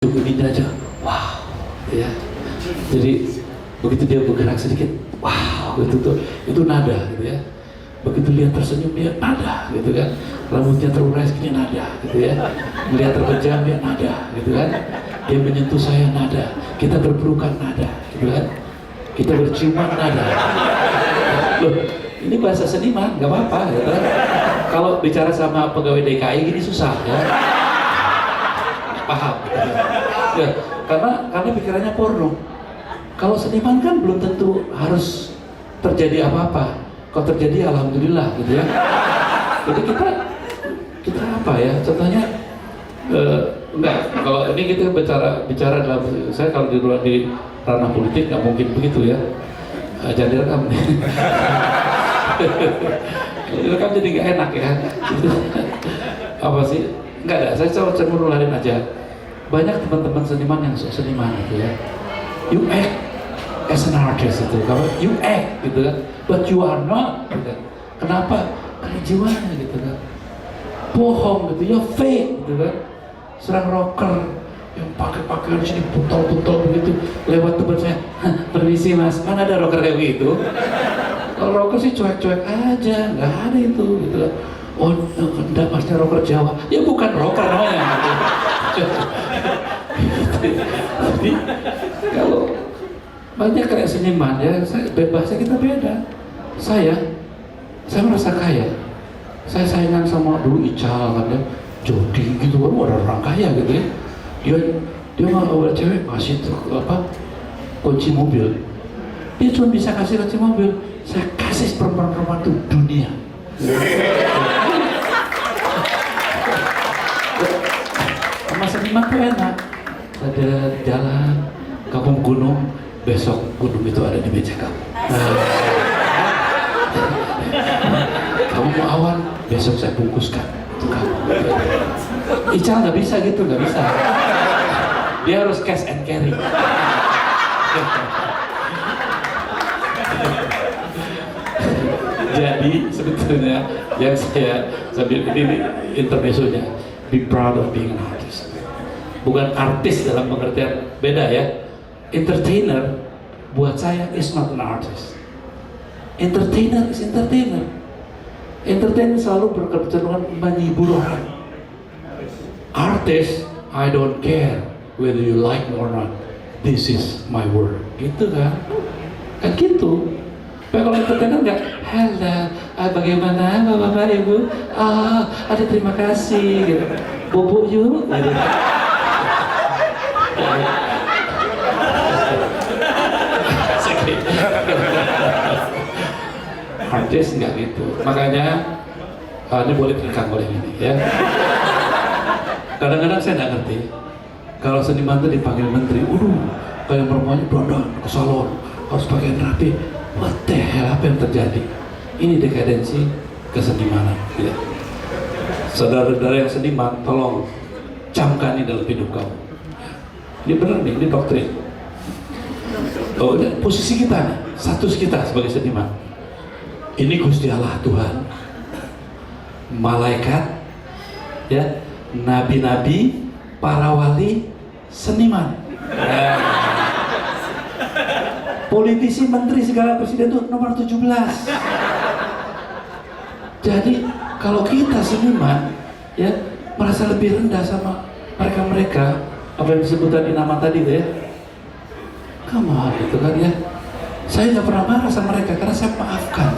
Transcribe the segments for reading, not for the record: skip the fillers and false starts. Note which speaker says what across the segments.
Speaker 1: cukup ini aja, wow, ya. Jadi begitu dia bergerak sedikit, wow, itu nada, gitu ya. Begitu lihat tersenyum dia nada, gitu kan. Rambutnya terurai segini nada, gitu ya. Melihat terpejam dia nada, gitu kan. Dia menyentuh saya nada, kita berpelukan nada, gitu kan. Kita berciuman nada. Loh, ini bahasa seniman, nggak apa-apa, gitu kan. Kalau bicara sama pegawai DKI gini susah, ya. Paham, gitu ya. Karena pikirannya porno. Kalau seniman kan belum tentu harus terjadi apa-apa. Kalau terjadi alhamdulillah, gitu ya. Jadi kita apa ya? Contohnya enggak. Kalau ini kita bicara dalam, saya kalau di ranah politik nggak mungkin begitu ya. Jangan direkam nih. Direkam jadi nggak enak ya. Apa sih? Enggak ada. Saya coba nularin aja. Banyak teman-teman seniman yang seniman gitu ya. You act as an artist itu, kalau you act gitu kan, but you are not gitu kan. Kenapa? Karena jiwanya gitu kan. Bohong gitu, you're fake gitu kan. Serang rocker yang pakai pakaian sini butol-butol begitu, lewat teman saya, permisi mas, kan ada rocker kayak gitu. Kalau rocker sih cuek-cuek aja, nggak ada itu gitu kan. Oh, enggak, pasti rocker Jawa. Ya bukan rocker namanya. Jadi kalau banyak kayak seniman ya, bahasa kita beda. Saya merasa kaya. Saya saingan sama dulu Ical kan ya, Jody gitu kan, ada orang kaya gitu ya. Dia nggak bawa cewek masih kunci mobil. Dia cuma bisa kasih kunci mobil. Saya kasih perempuan-perempuan itu dunia. Sama seniman tuh enak. Ada jalan, kamu gunung, besok gunung itu ada di meja kamu. Kamu mau awan, besok saya bungkuskan untuk kamu. Ical nggak bisa gitu, nggak bisa. Dia harus cash and carry. Jadi sebetulnya yang saya sambil ini intermezzonya, be proud of being an artist. Bukan artis dalam pengertian beda ya. Entertainer buat saya is not an artist. Entertainer is entertainer. Entertainer selalu berkecenderungan menghibur orang. Artist, I don't care whether you like me or not. This is my work. Gitu kan? Kan gitu. Tapi kalau entertainer enggak, halo, bagaimana bapak ibu? Ada terima kasih gitu. Bobo yuk gitu. Artis nggak gitu, makanya ini boleh direkam oleh ini ya. Kadang-kadang saya nggak ngerti kalau seniman itu dipanggil menteri, kayak perempuannya dandan ke salon harus pakai rapi. What the hell, apa yang terjadi? Ini dekadensi kesenimanan ya. Saudara-saudara yang seniman, tolong camkan ini dalam hidup kamu. Ini benar nih, ini doktrin. Oh, posisi kita nih, status kita sebagai seniman. Ini Gusti Allah Tuhan, malaikat, ya, nabi-nabi, para wali, seniman. Politisi, menteri, segala presiden itu nomor 17. Jadi kalau kita seniman, ya, merasa lebih rendah sama mereka-mereka, apa yang disebut tadi nama tadi itu ya, come on, gitu kan ya. Saya nggak pernah marah sama mereka karena saya maafkan.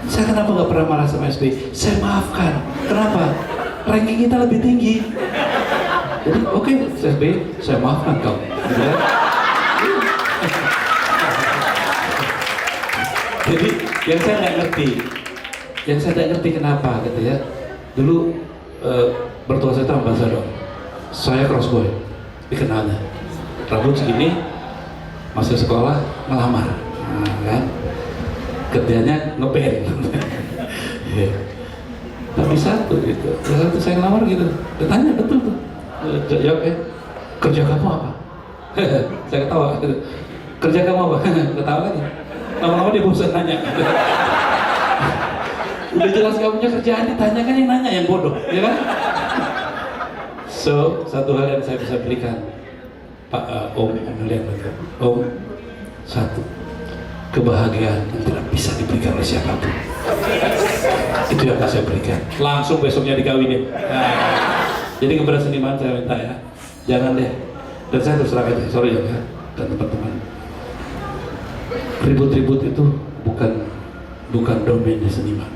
Speaker 1: Saya kenapa nggak pernah marah sama SBY? Saya maafkan. Kenapa? Ranking kita lebih tinggi. Jadi oke, SBY, saya maafkan kamu. Gitu kan? Jadi yang saya nggak ngerti kenapa gitu ya. Dulu bertua saya itu ambasador, saya crossboy, dikenalnya rambut segini, masuk sekolah ngelamar, kan kerjanya ngeband. Tapi satu gitu, satu saya ngelamar gitu, ditanya betul tuh, jawab ya, kerja kamu apa? Saya ketawa, kerja kamu apa? Ketawa lagi. Lama-lama dia bosan nanya. Udah jelas kamu punya kerjaan, ditanya kan yang nanya yang bodoh, ya kan? So, satu hal yang saya bisa berikan, Pak Om lihat betul. Om, satu, kebahagiaan yang tidak bisa diberikan oleh siapapun. Itu yang saya berikan. Langsung besoknya dikawinin. Nah, jadi kepada seniman saya minta ya, jangan deh. Dan saya terus terang aja, sorry ya, dan teman-teman. Ribut-ribut itu bukan domainnya seniman.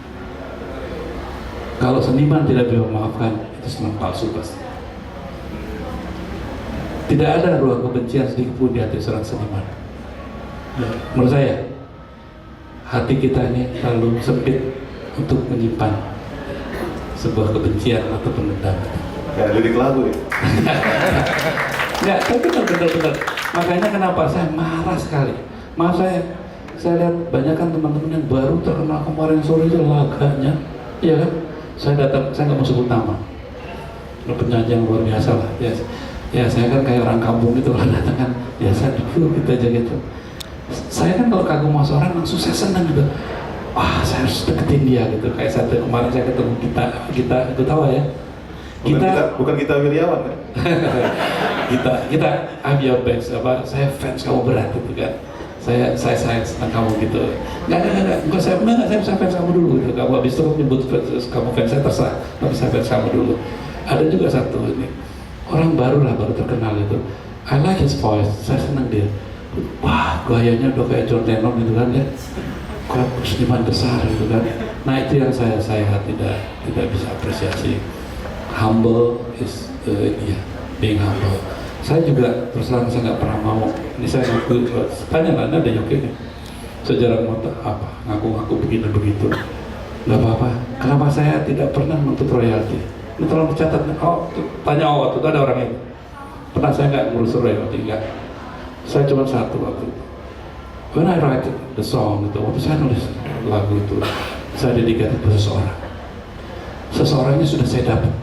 Speaker 1: Kalau seniman tidak bisa memaafkan, itu senang palsu pasti. Tidak ada ruang kebencian sedikit pun di hati seorang seniman. Menurut saya, hati kita ini terlalu sempit untuk menyimpan sebuah kebencian atau pendendam.
Speaker 2: Kayak lirik lagu ya?
Speaker 1: Enggak, tapi benar-benar. Makanya kenapa saya marah sekali. Maaf saya lihat banyak kan teman-teman yang baru terkenal kemarin sore itu laganya, iya kan? Saya datang, saya nggak mau sebut nama. Penyanyi yang luar biasa lah. Ya saya kan kayak orang kampung gitu, kalau datang kan biasa dulu kita aja gitu. Saya kan kalau kagum sama seorang langsung saya senang gitu. Wah, saya harus deketin dia gitu. Kayak saat kemarin saya ketemu kita itu tahu ya.
Speaker 2: Bukan kita Wiryawan kan?
Speaker 1: kita I'm your best, saya fans kamu berat gitu kan. Saya senang kamu gitu. Enggak saya bisa fans kamu dulu gitu. Kamu habis itu nyebut kamu fans saya terserah, tapi saya fans kamu dulu. Ada juga satu ini orang baru terkenal itu. I like his voice, saya senang dia. Wah, gayanya udah kayak John Lennon gitu kan ya. Kok seniman besar gitu kan. Nah itu yang saya tidak bisa apresiasi. Humble is being humble. Saya juga terus terang saya nggak pernah mau. Ini saya ngaku, tanya lah, ada Yoki nih. Sejarah motor apa? Ngaku begini begitu. Nggak apa-apa. Kenapa saya tidak pernah menuntut royalti? Ini tolong dicatat. Oh, tanya waktu itu ada orang ini. Pernah saya nggak ngurus royalti nggak? Saya cuma satu waktu itu. When I write the song itu, waktu saya nulis lagu itu, saya dedikasi ke seseorang. Seseorangnya sudah saya dapat.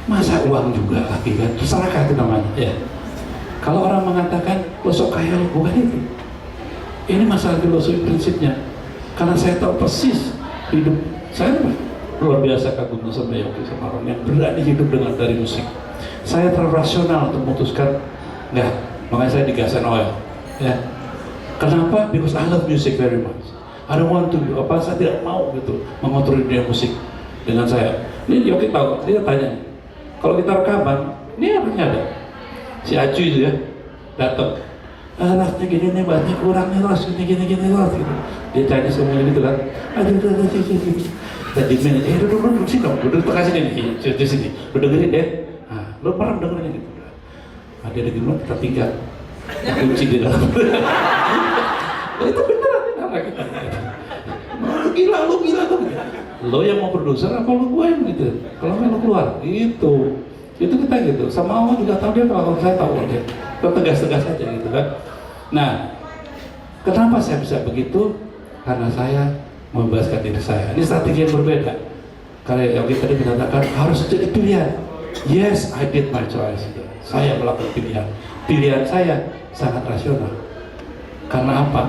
Speaker 1: Masa uang juga lagi kan, terserah itu namanya ya. Kalau orang mengatakan lo sok kaya, lo bukan itu. Ini masalah filosofi prinsipnya. Karena saya tahu persis hidup saya luar biasa kagumnya sama Yogi, sama orang yang berani hidup dengan dari musik. Saya terlalu rasional untuk memutuskan enggak, makanya saya di Gas and Oil ya. Kenapa? Because I love music very much. I don't want to, saya tidak mau gitu mengotori dunia musik dengan saya. Ini Yogi tahu, dia tanya, kalau kita rekaman, ini orangnya ada. Si Aju itu ya, datang. Rasnya gini nih, banyak kurangnya ras, gini ras gitu. Dia tanya semuanya gitu kan. Aduh, sini. Dan di mana? Duduk sini dong, duduk tengah sini nih, di sini. Lu dengerin deh. Nah, lu pernah dengerin gitu. Nah, dia dengerin, kita tinggal. Kunci di dalam. Nah, itu beneran cara kita. Lu gila tuh. Lo yang mau produser apa lo gue yang gitu? Kalau nggak lo keluar, gitu. Itu kita gitu. Sama Allah juga tahu dia, kalau saya tahu dia. Kita tegas-tegas aja gitu kan. Nah, kenapa saya bisa begitu? Karena saya membebaskan diri saya. Ini strategi yang berbeda. Karena yang kita tadi mengatakan harus jadi pilihan. Yes, I did my choice. Saya melakukan pilihan. Pilihan saya sangat rasional. Karena apa?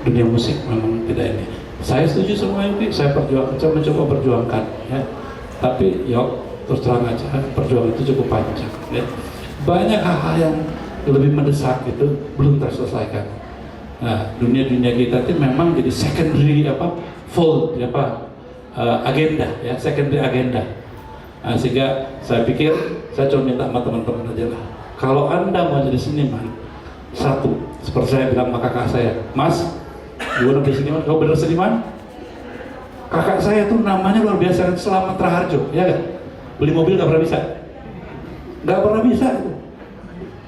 Speaker 1: Dunia musik memang tidak ini. Saya setuju semua ini, saya mencoba perjuangkan ya. Tapi terus terang aja, perjuangan itu cukup panjang ya. Banyak hal-hal yang lebih mendesak itu belum terselesaikan. Nah, dunia kita itu memang jadi secondary agenda ya, secondary agenda. Nah, sehingga saya pikir saya cuma minta sama teman-teman aja lah. Kalau Anda mau jadi seniman, satu, seperti saya bilang sama kakak saya, Mas, gue udah seniman, kau bener seniman? Kakak saya tuh namanya luar biasa, Selamat Raharjo, ya kan? Beli mobil gak pernah bisa, gak pernah bisa.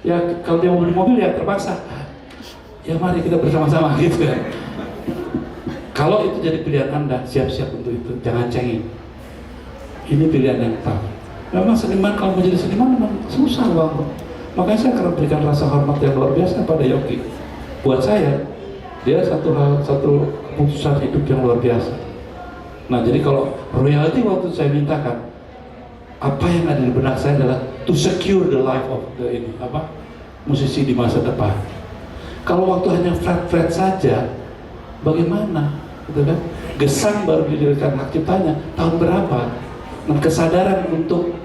Speaker 1: Ya kalau dia mau beli mobil ya terpaksa. Ya mari kita bersama-sama gitu kan. Kalau itu jadi pilihan Anda, siap-siap untuk itu, jangan cengeng. Ini pilihan yang tepat. Memang seniman kalau menjadi seniman memang susah banget. Makanya saya akan berikan rasa hormat yang luar biasa pada Yogi. Buat saya, dia satu keputusan hidup yang luar biasa. Nah, jadi kalau royalty waktu saya mintakan, apa yang ada di benak saya adalah to secure the life of the musisi di masa depan. Kalau waktu hanya flat saja, bagaimana? Gitu kan? Gesang baru didirikan hak ciptanya tahun berapa? Dan kesadaran untuk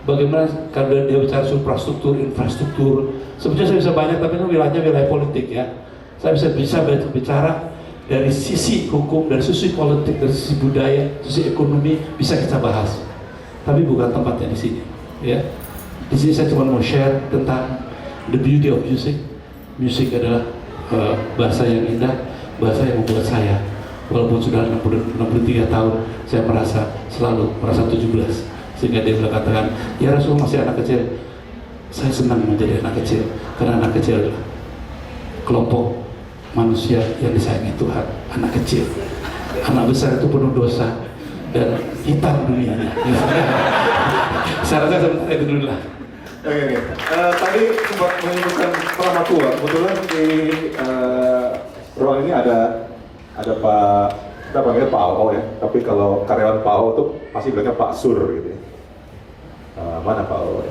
Speaker 1: bagaimana kalau dia bicara infrastruktur, sebetulnya saya bisa banyak, tapi itu wilayahnya wilayah politik ya. Saya bisa bicara dari sisi hukum, dari sisi politik, dari sisi budaya, sisi ekonomi bisa kita bahas. Tapi bukan tempatnya di sini, ya. Di sini saya cuma mau share tentang the beauty of music. Musik adalah bahasa yang indah, bahasa yang membuat saya, walaupun sudah 63 tahun, saya selalu merasa 17. Sehingga dia katakan, ya Rasul masih anak kecil. Saya senang menjadi anak kecil, karena anak kecil adalah kelompok manusia yang disayangi Tuhan. Anak kecil, anak besar itu penuh dosa dan hitam dunianya. Saya rasa sebentar itu dulu lah.
Speaker 2: Oke. Tadi sempat menyebutkan Pramatua. Kebetulan di ruang ini ada Pak, kita panggilnya Pak O ya. Tapi kalau karyawan Pak O tuh pasti bilangnya Pak Sur gitu. Mana Pak O?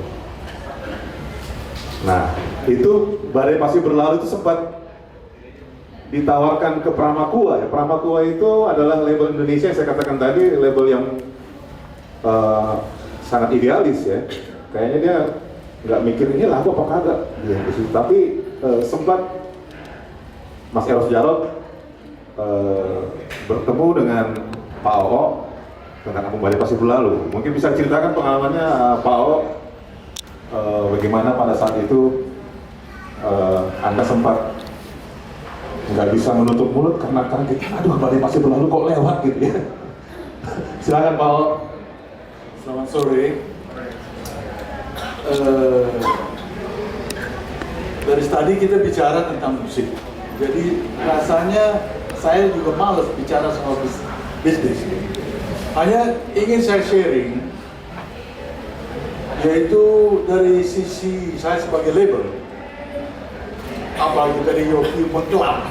Speaker 2: Nah, itu badai pasti berlalu itu sempat ditawarkan ke Pramakua ya. Pramakua itu adalah label Indonesia yang saya katakan tadi, label yang sangat idealis ya. Kayaknya dia nggak mikir ini lagu apa kagak ya, tapi sempat Mas Eros Jarot bertemu dengan Pak O tentang album Badai Pasti Berlalu. Mungkin bisa ceritakan pengalamannya Pak O, bagaimana pada saat itu Anda sempat nggak bisa menutup mulut karena kaget, aduh Badai Pasti Berlalu kok lewat gitu ya. Silakan Pak O.
Speaker 3: Selamat sore. Dari tadi kita bicara tentang musik, jadi rasanya saya juga males bicara soal bisnis. Hanya ingin saya sharing, yaitu dari sisi saya sebagai label, apalagi dari Yofi mengklaim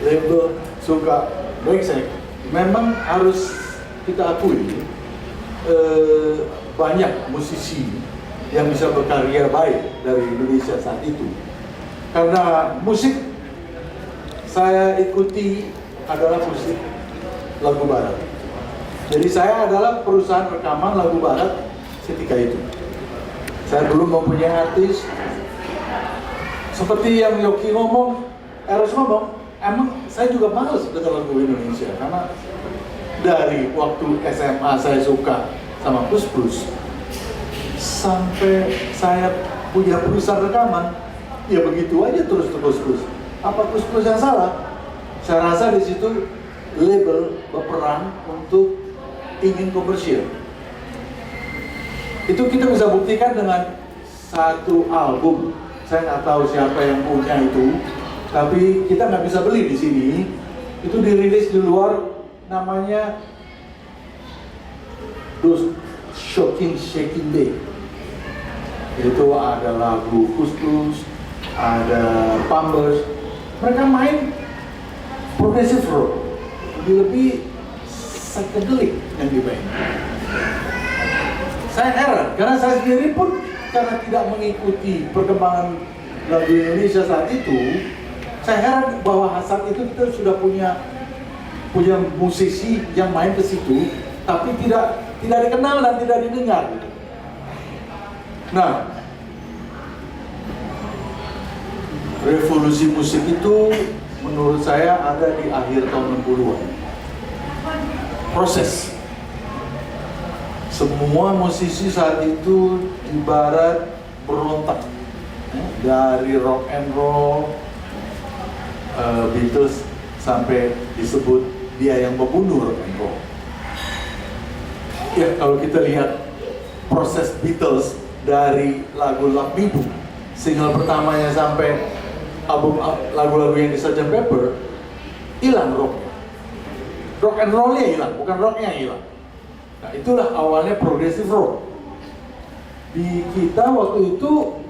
Speaker 3: label suka brengsek. Memang harus kita akui banyak musisi yang bisa berkarya baik dari Indonesia saat itu. Karena musik saya ikuti adalah musik lagu barat. Jadi saya adalah perusahaan rekaman lagu barat ketika itu. Saya belum mempunyai artis. Seperti yang Yoki ngomong, Eros ngomong, emang saya juga males dengar lagu Indonesia. Karena dari waktu SMA saya suka sama Plus Plus, sampai saya punya perusahaan rekaman, ya begitu aja terus. Apa Plus yang salah? Saya rasa di situ label berperan untuk ingin komersial. Itu kita bisa buktikan dengan satu album. Saya nggak tahu siapa yang punya itu, tapi kita nggak bisa beli di sini. Itu dirilis di luar, namanya Those Shaking Day. Itu ada lagu Kus-Kus, ada Pampers. Mereka main progressive rock, lebih psychedelic yang dimain. Saya heran, karena saya sendiri pun karena tidak mengikuti perkembangan lagu Indonesia saat itu, saya heran bahwa saat itu kita sudah punya musisi yang main ke situ, tapi tidak dikenal dan tidak didengar. Nah, revolusi musik itu menurut saya ada di akhir tahun 60-an. Proses. Semua musisi saat itu di barat berontak. Dari rock and roll, Beatles sampai disebut dia yang membunuh rock and roll. Ya, kalau kita lihat proses Beatles dari lagu Love Me Do, single pertamanya sampai album lagu-lagu yang di Sgt. Pepper, hilang rocknya. Rock and roll-nya hilang, bukan rocknya yang hilang. Nah, itulah awalnya progressive rock. Di kita waktu itu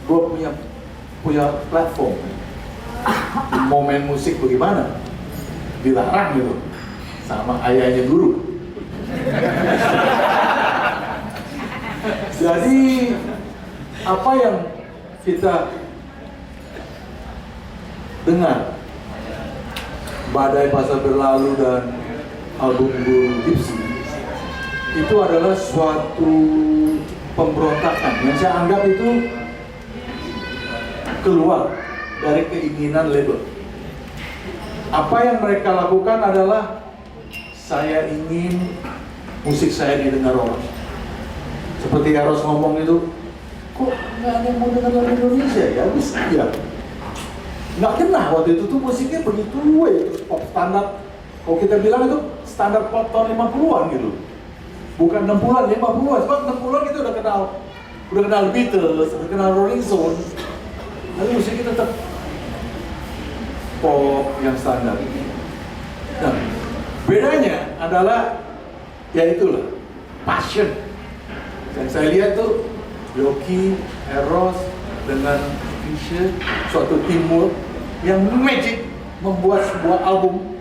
Speaker 3: gue punya platform. Momen musik bagaimana? Dilarang gitu sama ayahnya guru. Jadi apa yang kita dengar, Badai Pasti Berlalu dan album Guru Gipsy, itu adalah suatu pemberontakan yang saya anggap itu keluar dari keinginan label. Apa yang mereka lakukan adalah saya ingin musik saya didengar orang. Seperti Eros ngomong itu, kok nggak ada yang mau dengar lagu Indonesia ya? Bisa ya. Nggak kena waktu itu tuh musiknya begitu terus pop standar. Kalau kita bilang itu standar pop tahun 50-an gitu. Bukan 60-an, 50-an. Sebab 60-an kita udah kenal Beatles, udah kenal Rolling Stone. Lalu musiknya tetap pop yang standar. Nah, bedanya adalah ya itulah passion. Yang saya lihat tuh Yoki, Eros dengan Fisher, suatu timur yang magic membuat sebuah album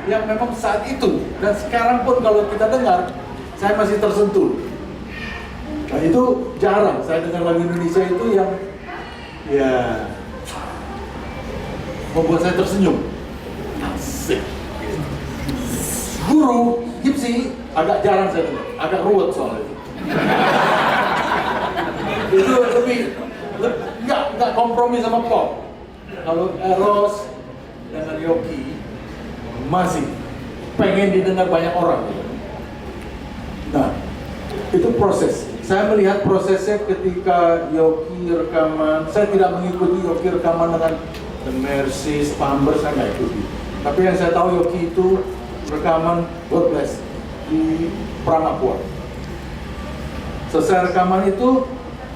Speaker 3: yang memang saat itu dan sekarang pun kalau kita dengar saya masih tersentuh. Nah itu jarang saya dengar lagu Indonesia itu yang ya membuat saya tersenyum. Asik. Guru Gypsy agak jarang saya dengar, agak ruwet soalnya itu. Itu lebih nggak kompromi sama pop. Kalau Eros dengan Yoki masih pengen didengar banyak orang. Nah, itu proses. Saya melihat prosesnya ketika Yoki rekaman. Saya tidak mengikuti Yoki rekaman dengan The Mercies, Pampers, saya nggak ikuti. Tapi yang saya tahu Yoki itu rekaman God Bless di Pramapua. Selesai rekaman itu,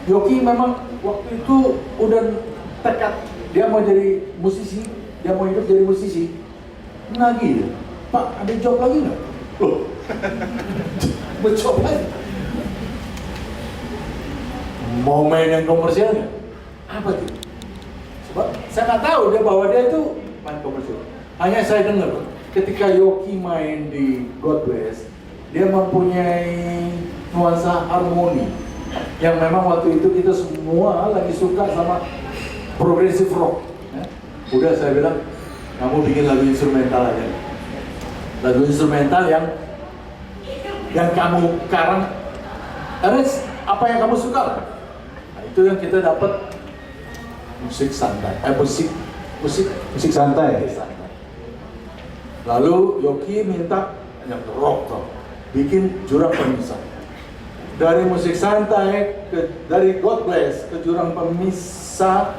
Speaker 3: Yoki memang waktu itu udah tekad dia mau jadi musisi, dia mau hidup jadi musisi. Nagih dia, Pak ada job lagi nggak? Loh, mencoba lagi. Mau main yang komersial nggak? Apa itu? Sebab saya nggak tahu dia bahwa dia itu main komersial. Hanya saya dengar ketika Yoki main di God Bless, dia mempunyai nuansa harmoni yang memang waktu itu kita semua lagi suka sama progressive rock. Udah saya bilang, kamu bikin lagu instrumental aja. Lagu instrumental yang kamu karang, Ares, apa yang kamu suka? Nah, itu yang kita dapat musik santai, musik santai. Lalu Yoki minta yang rock toh, bikin Jurang Pemisah. Dari musik santai, dari God Bless ke Jurang Pemisah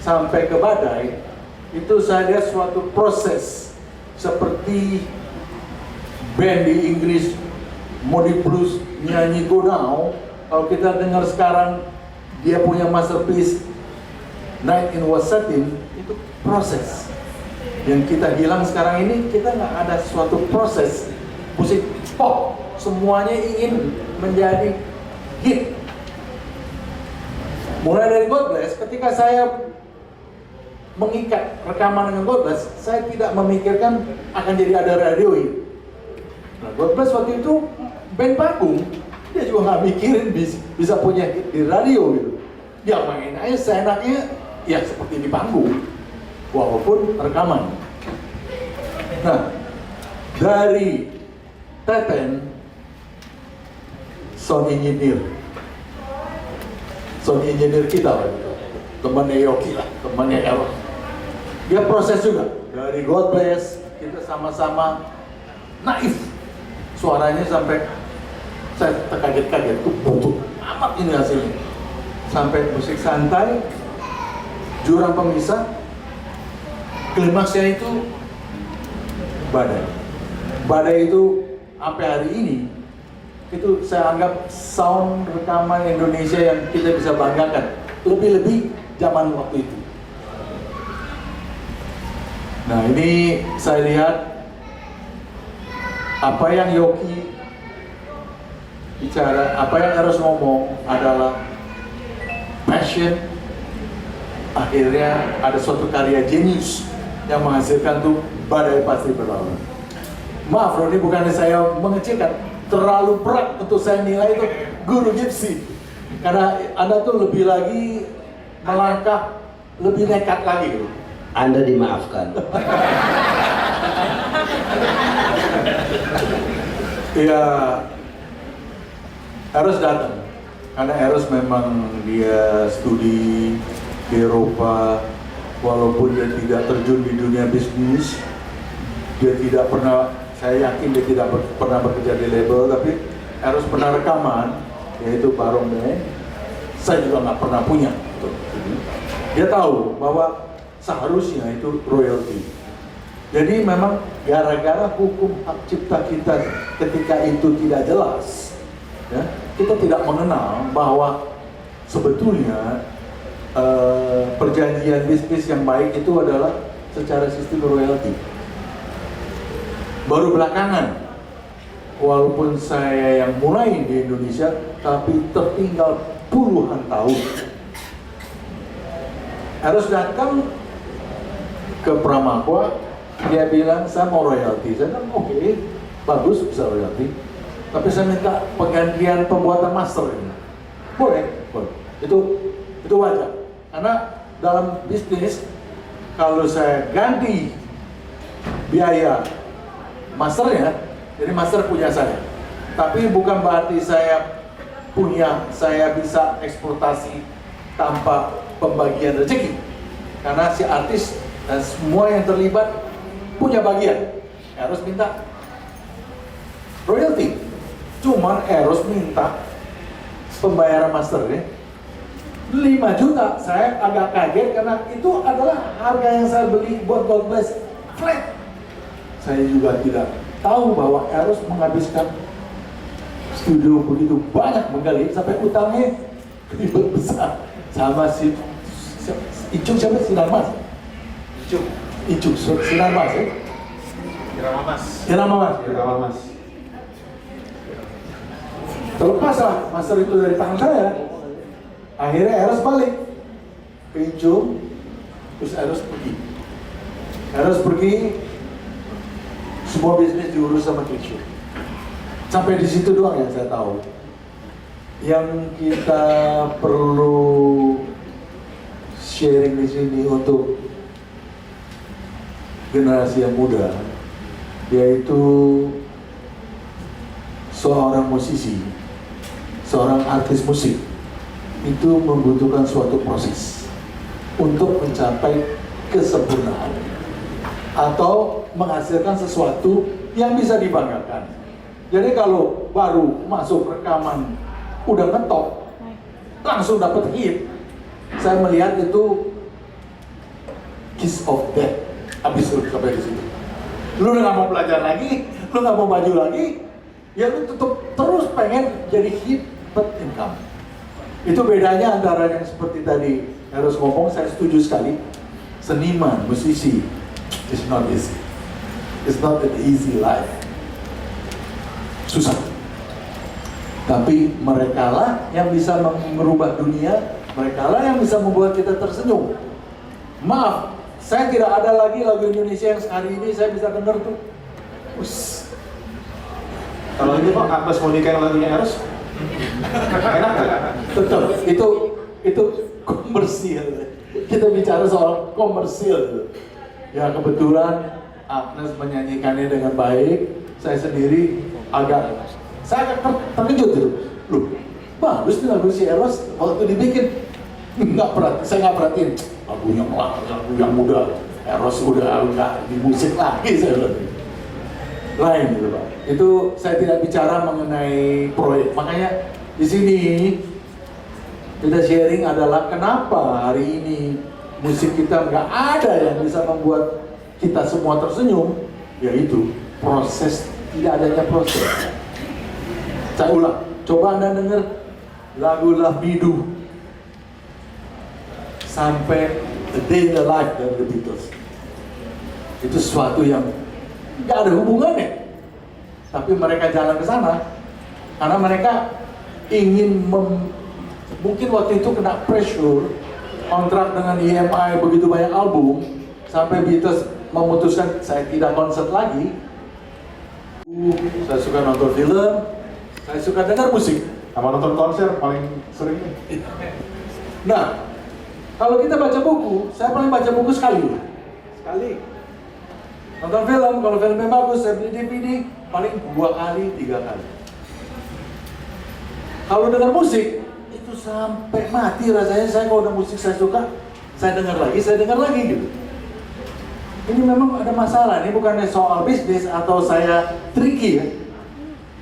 Speaker 3: sampai ke Badai, itu saya lihat suatu proses seperti band di Inggris, Moody Blues nyanyi Go Now. Kalau kita dengar sekarang dia punya masterpiece Night in Wasatin, itu proses. Yang kita hilang sekarang ini, kita nggak ada suatu proses. Musik pop semuanya ingin menjadi hit. Mulai dari God Bless, ketika saya mengikat rekaman dengan God Bless, saya tidak memikirkan akan jadi ada radio hit. Nah, God Bless waktu itu band panggung, dia juga nggak mikirin bisa punya hit di radio gitu. Dia main aja seenaknya, ya seperti di panggung, walaupun rekaman. Nah, dari Teten, sound engineer kita lah gitu. Temannya Yoki lah, temannya Eros. Dia proses juga dari God Bless, kita sama-sama naif. Suaranya sampai saya terkaget-kaget, tuh butut amat ini hasilnya. Sampai musik santai, Jurang Pemisah, klimaksnya itu Badai. Badai itu sampai hari ini itu saya anggap sound rekaman Indonesia yang kita bisa banggakan, lebih-lebih zaman waktu itu. Nah ini saya lihat apa yang Yoki bicara, apa yang Eros ngomong adalah passion. Akhirnya ada suatu karya jenius yang menghasilkan tuh Badai Pasti Berlalu. Maaf Roni, bukannya saya mengecilkan, terlalu berat untuk saya nilai itu Guru Gypsy, karena Anda tuh lebih lagi melangkah, lebih nekat lagi gitu.
Speaker 4: Anda dimaafkan.
Speaker 3: Ya, Eros datang karena Eros memang dia studi di Eropa, walaupun dia tidak terjun di dunia bisnis, dia tidak pernah, saya yakin dia tidak pernah bekerja di label, tapi Eros pernah rekaman, yaitu Barome. Saya juga nggak pernah punya. Dia tahu bahwa seharusnya itu royalty. Jadi memang gara-gara hukum hak cipta kita ketika itu tidak jelas, ya, kita tidak mengenal bahwa sebetulnya perjanjian bisnis yang baik itu adalah secara sistem royalty. Baru belakangan, walaupun saya yang mulai di Indonesia, tapi tertinggal puluhan tahun. Harus datang ke Pramakwa, dia bilang saya mau royalti. Saya bilang oke, bagus bisa royalti, tapi saya minta penggantian pembuatan master ini. Boleh. Itu wajar. Karena dalam bisnis kalau saya ganti biaya masternya, jadi master punya saya. Tapi bukan berarti saya bisa eksploitasi tanpa pembagian rezeki. Karena si artis dan semua yang terlibat punya bagian. Eros minta royalty. Cuman Eros minta pembayaran masternya 5 juta. Saya agak kaget karena itu adalah harga yang saya beli buat God Bless flat. Saya juga tidak tahu bahwa Eros menghabiskan studio begitu banyak menggali sampai utangnya ribet besar sama si Icuk siapa? Sinar Mas? Icuk Sinar Mas ya? Irama Mas. Terlepas lah master itu dari tangan saya. Akhirnya Eros balik ke Icuk, terus Eros pergi. Semua bisnis diurus sama Icuk. Sampai di situ doang yang saya tahu. Yang kita perlu sharing di sini untuk generasi yang muda, yaitu seorang musisi, seorang artis musik itu membutuhkan suatu proses untuk mencapai kesempurnaan atau menghasilkan sesuatu yang bisa dibanggakan. Jadi kalau baru masuk rekaman udah ngetop, langsung dapat hit, saya melihat itu kiss of death. Habis itu sampai di situ. Lu udah nggak mau belajar lagi, lu nggak mau maju lagi, ya lu tetap terus pengen jadi hit but income. Itu bedanya antara yang seperti tadi Eros ngomong, saya setuju sekali. Seniman, musisi, it's not easy. It's not an easy life. Susah. Tapi merekalah yang bisa merubah dunia, merekalah yang bisa membuat kita tersenyum. Maaf, saya tidak ada lagi lagu Indonesia yang hari ini saya bisa dengar tuh.
Speaker 2: Kalau ini Pak, Agnes Monica yang lagunya Eros, enak nggak?
Speaker 3: Tetap, itu komersil. Kita bicara soal komersil. Ya kebetulan Agnes menyanyikannya dengan baik. Saya sendiri saya terkejut gitu. Loh, bagus nih lagu si Eros waktu dibikin. Saya nggak perhatiin lagu yang muda. Eros udah di musik lagi saya bilang. Lain gitu Pak. Itu saya tidak bicara mengenai proyek. Makanya di sini kita sharing adalah kenapa hari ini musik kita nggak ada yang bisa membuat kita semua tersenyum, yaitu proses, tidak adanya proses. Saya ulang, coba Anda dengar lagu Love Me Do sampai A Day in the Life dari The Beatles. Itu sesuatu yang nggak ada hubungannya, tapi mereka jalan ke sana karena mereka ingin mungkin waktu itu kena pressure kontrak dengan EMI begitu banyak album sampai Beatles memutuskan saya tidak konser lagi. Saya suka nonton film, saya suka dengar musik.
Speaker 2: Sama nonton konser paling sering nih.
Speaker 3: Nah, kalau kita baca buku, saya paling baca buku sekali. Nonton film, kalau filmnya bagus, saya beli DVD paling 2 kali, 3 kali. Kalau dengar musik itu sampai mati rasanya. Saya kalau udah musik saya suka, saya dengar lagi gitu. Ini memang ada masalah, ini bukannya soal bisnis atau saya tricky ya.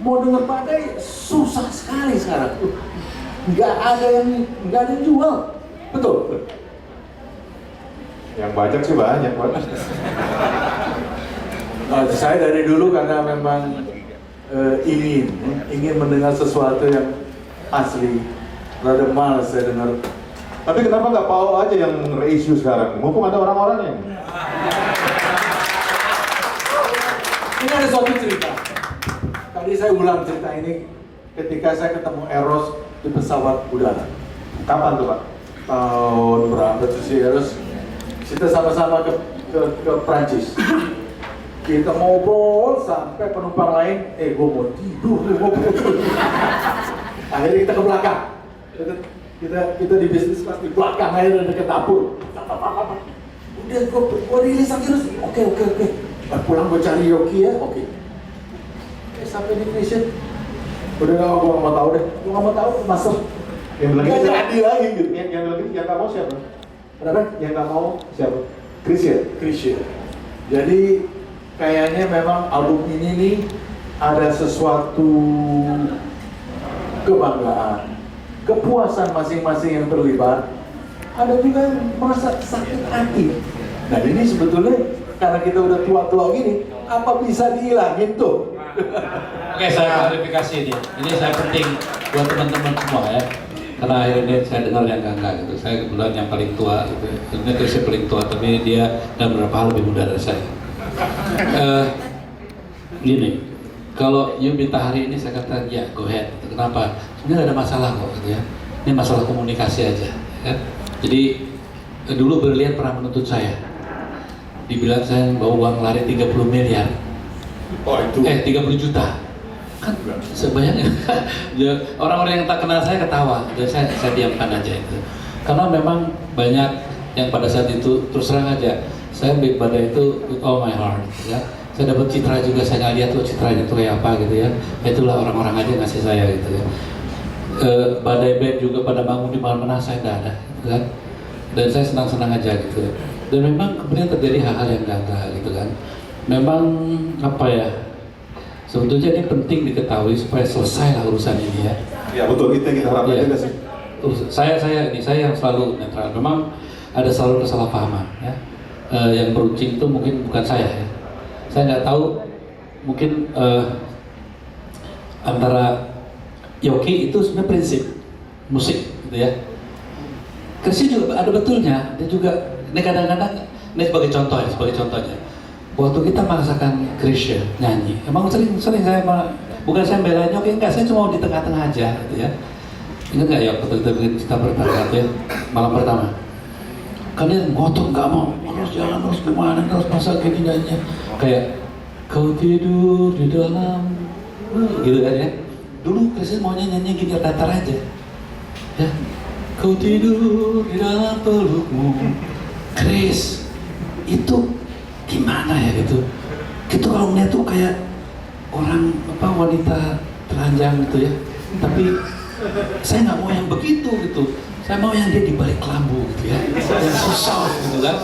Speaker 3: Mau dengar badai susah sekali sekarang. Nggak ada yang jual, betul.
Speaker 2: Yang banyak sih banyak, Pak.
Speaker 3: Saya dari dulu karena memang ingin mendengar sesuatu yang asli. Rada malas saya dengar.
Speaker 2: Tapi kenapa nggak Pao aja yang reissue sekarang? Mumpung ada orang-orangnya.
Speaker 3: Ini ada suatu cerita. Tadi saya ulang cerita ini ketika saya ketemu Eros di pesawat udara.
Speaker 2: Kapan tuh, Pak?
Speaker 3: Tahun berapa tuh si Eros? Kita sama-sama ke Prancis. Kita ngobrol sampai penumpang lain, gue mau tidur. Akhirnya kita ke belakang. Kita di bisnis kelas di belakang akhirnya dekat dapur. Udah gue rilis lagi terus. Oke. Pulang gue cari Yoki ya. Oke. Sampai di Indonesia. Udah gue nggak mau tahu deh. Gue nggak mau tahu masuk.
Speaker 2: Yang lagi
Speaker 3: Nggak jadi lagi gitu.
Speaker 2: Yang lagi yang nggak mau siapa?
Speaker 3: Kenapa?
Speaker 2: Yang nggak mau siapa? Chrisye.
Speaker 3: Jadi kayaknya memang album ini nih ada sesuatu kebanggaan, kepuasan masing-masing yang terlibat. Ada juga yang merasa sakit hati. Nah ini sebetulnya karena kita udah tua-tua gini, apa bisa dihilangin tuh?
Speaker 1: Oke, saya klarifikasi ini. Ini saya penting buat teman-teman semua ya. Karena akhirnya saya dengar yang enggak gitu. Saya kebetulan yang paling tua gitu. Sebenarnya saya paling tua, tapi dia dan beberapa hal lebih muda dari saya. Gini, kalau you minta hari ini saya kata ya go ahead. Kenapa? Sebenarnya ada masalah kok gitu ya. Ini masalah komunikasi aja ya. Jadi dulu Berlian pernah menuntut saya. Dibilang saya bawa uang lari 30 miliar.
Speaker 3: Oh itu.
Speaker 1: 30 juta. Kan sebanyak orang-orang yang tak kenal saya ketawa. Dan saya diamkan aja itu. Karena memang banyak yang pada saat itu terus terang aja. Saya ambil badai itu with all my heart ya. Saya dapat citra juga, saya nggak lihat tuh citranya tuh kayak apa gitu ya. Itulah orang-orang aja ngasih saya gitu ya. Badai band juga pada bangun di mana-mana saya nggak ada gitu kan. Dan saya senang-senang aja gitu ya. Dan memang kemudian terjadi hal-hal yang gagal gitu kan. Memang apa ya, sebetulnya ini penting diketahui supaya selesai lah urusan ini ya.
Speaker 2: Ya betul, kita harapkan juga sih.
Speaker 1: Saya yang selalu netral. Memang ada selalu kesalahpahaman ya. Yang beruncing itu mungkin bukan saya ya. Saya nggak tahu, mungkin antara Yoki itu sebenarnya prinsip musik gitu ya. Chrisye juga ada betulnya. Dia juga, ini kadang-kadang, ini sebagai contohnya. Waktu kita merasakan Chrisye nyanyi, emang sering saya bukan saya belain Yoki, enggak, saya cuma di tengah-tengah aja gitu ya. Ingat nggak ya waktu kita bikin cerita pertama ya, malam pertama. Kalian ngotot nggak mau, harus jalan terus kemana, terus masa gini nyanyi kayak kau tidur di dalam gitu kan ya. Dulu Chrisye maunya nyanyi gitar datar aja ya, kau tidur di dalam pelukmu. Chris itu gimana ya gitu, gitu kalau ngeliat tuh kayak orang apa wanita telanjang gitu ya, tapi saya nggak mau yang begitu gitu. Saya mau yang dia di balik kelambu gitu ya, yang susah gitu kan.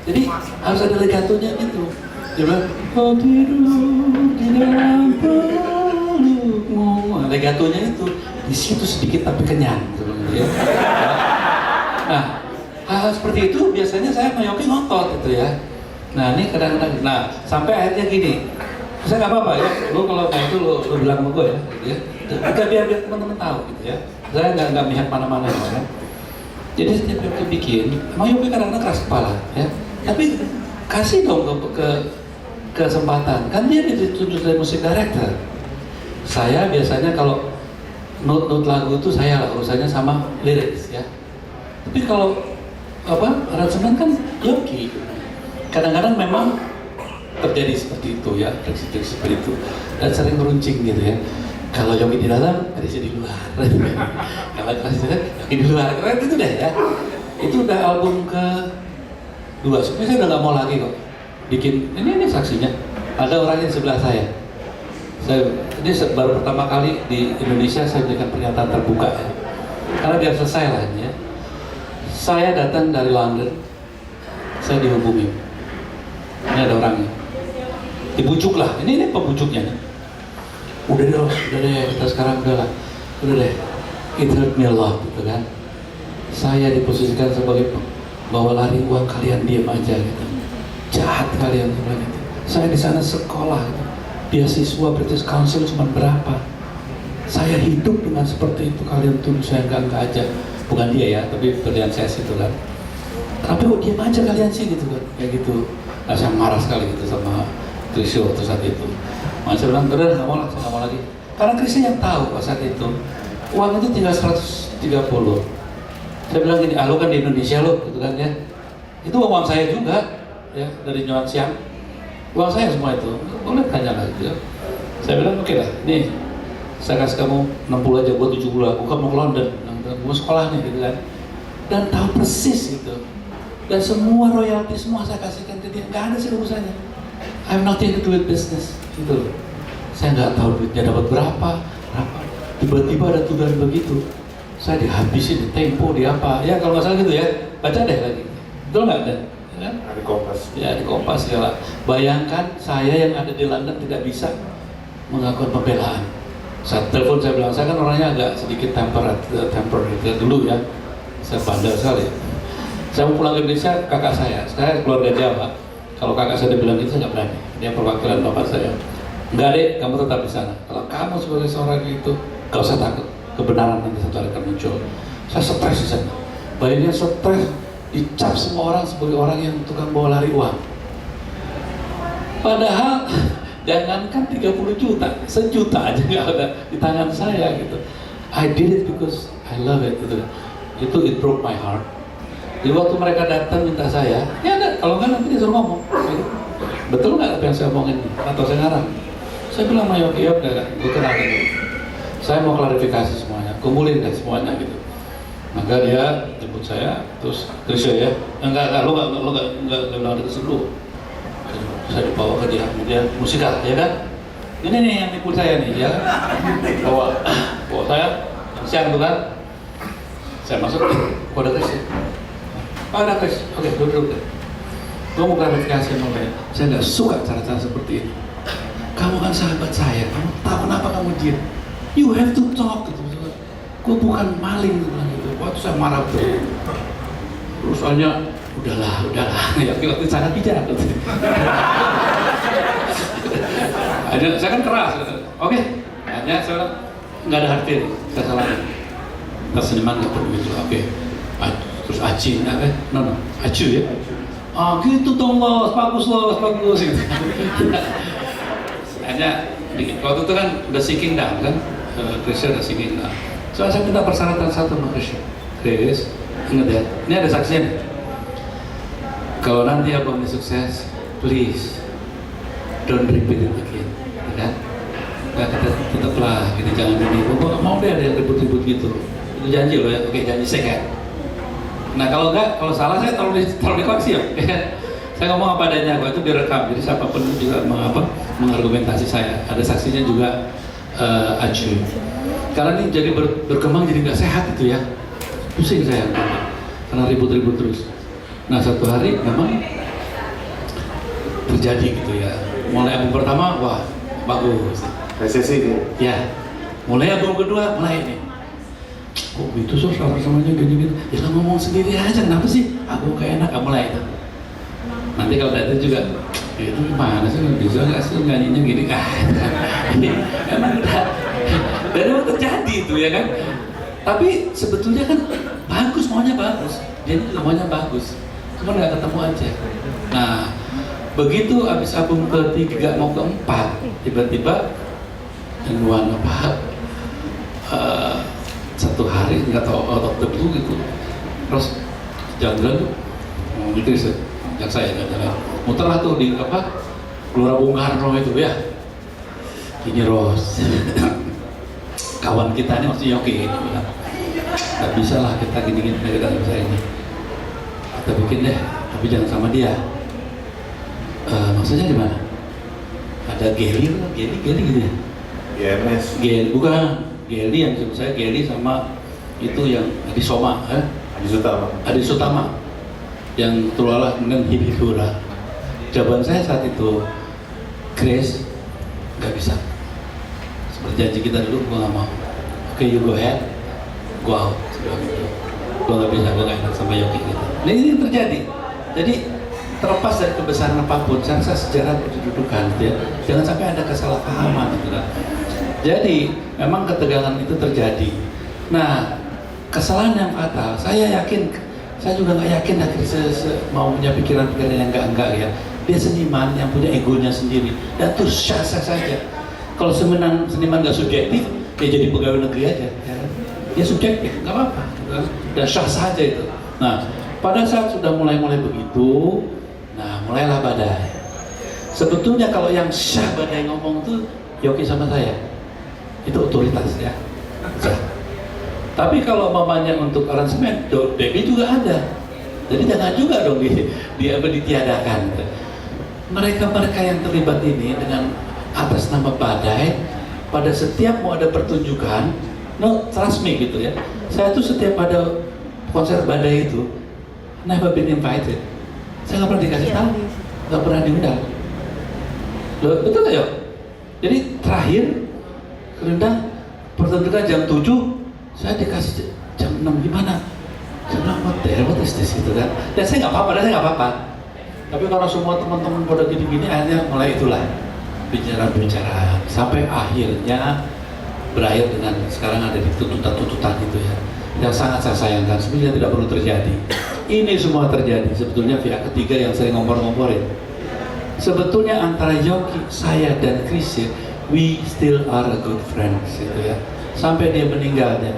Speaker 1: Jadi harus ada legatonya gitu. Dia bilang, kau tidur di dalam pelukmu. Legatonya itu di situ sedikit tapi kenyang gitu ya. Nah, hal seperti itu biasanya saya sama Yoki ngotot gitu ya. Nah ini kadang-kadang, nah sampai akhirnya gini, saya nggak apa-apa ya, lu kalau kayak itu lu bilang sama gue ya, gitu ya. Kita biar teman-teman tahu gitu ya. Saya nggak melihat mana-mana ya. Jadi setiap Yoki bikin, emang Yoki kadang-kadang keras kepala ya. Tapi kasih dong ke kesempatan, kan dia ditunjuk dari musik director. Saya biasanya kalau note lagu itu saya lah urusannya sama lirik ya. Tapi kalau apa aransemen kan Yoki. Kadang-kadang memang terjadi seperti itu ya, terjadi seperti itu dan sering meruncing gitu ya. Kalau Yoki di dalam, Chrisye di luar. Kalau Chrisye Yoki di luar, keren itu deh ya. Itu udah album ke-2. Sebenarnya saya udah nggak mau lagi kok bikin. Ini saksinya. Ada orang yang sebelah saya. Ini baru pertama kali di Indonesia saya berikan pernyataan terbuka ya. Karena biar selesai lah ini ya. Saya datang dari London, saya dihubungi. Ini ada orangnya. Dibujuk lah, ini pembujuknya nih. Udah deh, kita sekarang udah deh. It hurt me a lot, gitu kan. Saya diposisikan sebagai bawa lari uang, kalian diam aja gitu. Jahat kalian gitu. Saya di sana sekolah gitu. Beasiswa British Council cuma berapa? Saya hidup dengan seperti itu, kalian tuduh saya enggak aja. Bukan dia ya, tapi pekerjaan saya situ kan. Tapi kok diam aja kalian sih gitu kan, kayak gitu. Nah, saya marah sekali gitu sama Trisha waktu saat itu. Maka saya bilang, udah nggak mau lah, saya nggak mau lagi. Karena Trisha yang tahu pada saat itu, uang itu tinggal 130. Saya bilang gini, lo kan di Indonesia lo, gitu kan ya. Itu uang saya juga, ya dari Nyoan Siang. Uang saya semua itu, boleh tanya lah gitu. Saya bilang oke lah, nih saya kasih kamu 60 aja, buat 70 aku kan mau ke London, mau sekolah nih gitu kan. Dan tahu persis gitu. Dan semua royalti semua saya kasihkan ke dia, nggak ada sih urusannya. I have nothing to do with business, gitu. Saya nggak tahu duitnya dapat berapa. Tiba-tiba ada tuduhan begitu, saya dihabisin di Tempo, di apa? Ya kalau nggak salah gitu ya, baca deh lagi. Betul nggak ada? Kan?
Speaker 2: Di Kompas.
Speaker 1: Ya di Kompas segala. Bayangkan saya yang ada di London tidak bisa mengakukan pembelaan. Saya telepon, saya bilang, saya kan orangnya agak sedikit temper dulu ya. Saya bandel sekali. Saya mau pulang ke Indonesia, kakak saya keluarga Jawa. Kalau kakak saya bilang itu saya nggak berani. Dia perwakilan bapak saya. Enggak deh, kamu tetap di sana. Kalau kamu sebagai seorang itu, gak usah takut. Kebenaran nanti satu hari akan muncul. Saya stres di sana. Bayangnya stres, dicap semua orang sebagai orang yang tukang bawa lari uang. Padahal jangankan 30 juta, sejuta aja nggak ada di tangan saya gitu. I did it because I love it gitu. It broke my heart. Di waktu mereka datang minta saya, ya ada, kalau nggak nanti dia suruh ngomong. Gitu. Betul nggak apa yang saya omongin atau saya ngarang? Saya bilang sama Yogi, gue kenalin dulu. Saya mau klarifikasi semuanya, kumpulin deh semuanya gitu. Maka dia jemput saya, terus Trisha ya, enggak, lo nggak bilang itu dulu. Saya dibawa ke dia, kemudian musikal, ya kan? Ini nih yang nipu saya nih, ya. Bawa saya, siang itu kan? Saya masuk, kok ada Trisha? Pak ada Trisha, oke, duduk deh. Gue mau klarifikasi sama dia, saya nggak suka cara-cara seperti ini. Kamu kan sahabat saya, kamu tahu kenapa kamu diam? You have to talk gitu. Gue bukan maling gitu. Waktu saya marah tuh, terus soalnya udahlah, ya waktu sangat bijak. Saya kan keras. Oke, hanya saya nggak ada hati, saya salah. Kita seniman nggak perlu itu. Oke, terus aci, no, acu ya. Ah gitu dong los, bagus gitu. Hanya waktu itu kan udah sinking down kan, Krisya udah sinking down. Soalnya saya minta persyaratan satu sama Krisya. Kris, ingat ya, ini ada saksinya nih. Kalau nanti album ini sukses, please don't repeat it again, ya kan? Nggak, kita tetaplah, gini jangan ini. Gue nggak mau deh ada yang ribut-ribut gitu. Itu janji loh ya, oke janji saya. Nah kalau enggak, kalau salah saya taruh di koleksi ya. Saya ngomong apa adanya, itu direkam, jadi siapapun bisa mengargumentasi saya. Ada saksinya juga Aju. Karena ini jadi berkembang jadi nggak sehat itu ya. Pusing saya karena ribut-ribut terus. Nah satu hari memang terjadi gitu ya. Mulai album pertama, wah bagus.
Speaker 2: Resesi dia.
Speaker 1: Ya, mulai album kedua, mulai ini. Kok itu sama-samanya gini-gini? Ya kan ngomong sendiri aja, kenapa sih? Aku kayak enak, mulai itu. Nanti kalau ada itu juga, itu gimana sih? Bisa nggak sih nyanyinya gini? Emang udah. Dan emang terjadi itu ya kan? Tapi sebetulnya kan bagus, maunya bagus. Dia juga maunya bagus. Cuma nggak ketemu aja. Nah, begitu abis album ketiga mau keempat, tiba-tiba gangguan satu hari nggak tahu out of the blue gitu. Terus jalan-jalan tuh, gitu sih. Yang saya jalan-jalan, muterlah tuh di Gelora Bung Karno itu ya. Ini Ros, kawan kita ini maksudnya oke, bilang nggak bisa lah kita gini-gini kita nggak bisa ini. Kita bikin deh, tapi jangan sama dia. Maksudnya di mana? Ada Geli gitu ya.
Speaker 2: GMS.
Speaker 1: Bukan Geli yang sebut saya Geli sama itu yang Adi Soma, Adi Sutama yang terlalu kemudian Hibibura. Jawaban saya saat itu, Grace, nggak bisa. Seperti janji kita dulu, gue nggak mau. Oke, you go ahead, go out. Gitu. Gue nggak bisa, gue nggak enak sama Yogi gitu. Nah ini yang terjadi. Jadi terlepas dari kebesaran apapun, saya rasa sejarah kedudukan, ya. Jangan sampai ada kesalahpahaman, gitu kan. Jadi memang ketegangan itu terjadi. Nah, kesalahan yang fatal, saya yakin, saya juga nggak yakin mau punya pikiran-pikiran yang enggak ya. Dia seniman yang punya egonya sendiri dan itu sah-sah saja. Kalau seniman nggak subjektif, dia jadi pegawai negeri aja. Ya. Dia subjektif, nggak apa-apa. Dan sah saja itu. Nah, pada saat sudah mulai begitu, nah mulailah badai. Sebetulnya kalau yang syah badai ngomong tuh Yogi sama saya, itu otoritas ya. Sah. Tapi kalau mamanya untuk aransemen, Debbie juga ada. Jadi jangan juga dong ditiadakan. Mereka yang terlibat ini dengan atas nama badai, pada setiap mau ada pertunjukan, no trust me gitu ya. Saya tuh setiap ada konser badai itu, never been invited. Saya nggak pernah dikasih tahu, nggak pernah diundang. Loh, betul nggak ya? Jadi terakhir kerendang pertunjukan jam 7, saya dikasih jam 6 gimana? Saya bilang, what is this gitu kan? Dan saya nggak apa-apa. Tapi kalau semua teman-teman pada gini-gini, akhirnya mulai itulah bicara sampai akhirnya berakhir dengan sekarang ada di tuntutan-tuntutan itu ya. Yang sangat saya sayangkan, sebenarnya tidak perlu terjadi. Ini semua terjadi sebetulnya pihak ketiga yang sering ngompor-ngomporin. Sebetulnya antara Yogi, saya dan Chrisye, we still are a good friends gitu ya. Sampai dia meninggalnya,